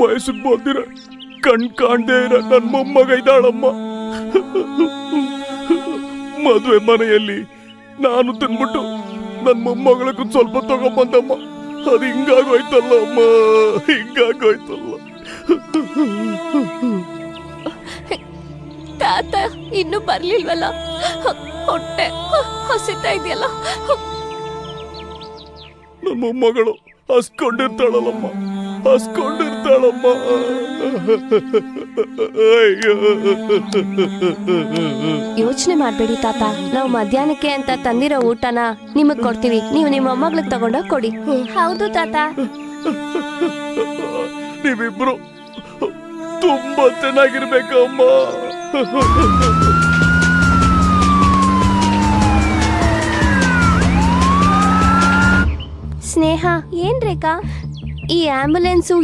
ವಯಸ್ಸಿಗೆ ಬಂದಿರ ಕಣ್ ಕಾಣ್ದೇ ಇರ ನನ್ ಮೊಮ್ಮಗ ಇದ್ದಾಳಮ್ಮ. ಮದುವೆ ಮನೆಯಲ್ಲಿ ನಾನು ತಿನ್ಬಿಟ್ಟು ನನ್ ಮೊಮ್ಮಗಳಿಗೂ ಸ್ವಲ್ಪ ತಗೊಂಬಂದಮ್ಮ. ಅದು ಹಿಂಗಾಗೋಯ್ತಲ್ಲ ಅಮ್ಮ, ಹಿಂಗಾಗೋಯ್ತಲ್ಲ. ತಾತ ಇನ್ನು ಬರ್ಲಿಲ್ವಲ್ಲ, ಹೊಟ್ಟೆ ಹಸಿತಾ ಇದೆಯಲ್ಲ. ನನ್ನ ಮೊಮ್ಮಗಳು ಹಸ್ಕೊಂಡಿರ್ತಾಳಲ್ಲಮ್ಮ, ಹಸ್ಕೊಂಡಿರ್ತಾಳಮ್ಮ. ಯೋಚನೆ ಮಾಡ್ಬೇಡಿ ತಾತ, ನಾವು ಮಧ್ಯಾಹ್ನಕ್ಕೆ ಅಂತ ತಂದಿರೋ ಊಟನ ನಿಮಗ್ ಕೊಡ್ತೀವಿ. ನೀವು ನಿಮ್ಮ ಮೊಮ್ಮಗಳಿಗೆ ತಗೊಂಡೋಗಿ ಕೊಡಿ. ಹೌದು ತಾತ. ನೀವಿಬ್ರು ತುಂಬಾ ಚೆನ್ನಾಗಿರ್ಬೇಕಮ್ಮ. ಸ್ನೇಹ, ಏನ್ ರೇಖಾ, ಈ ಆಂಬುಲೆನ್ಸು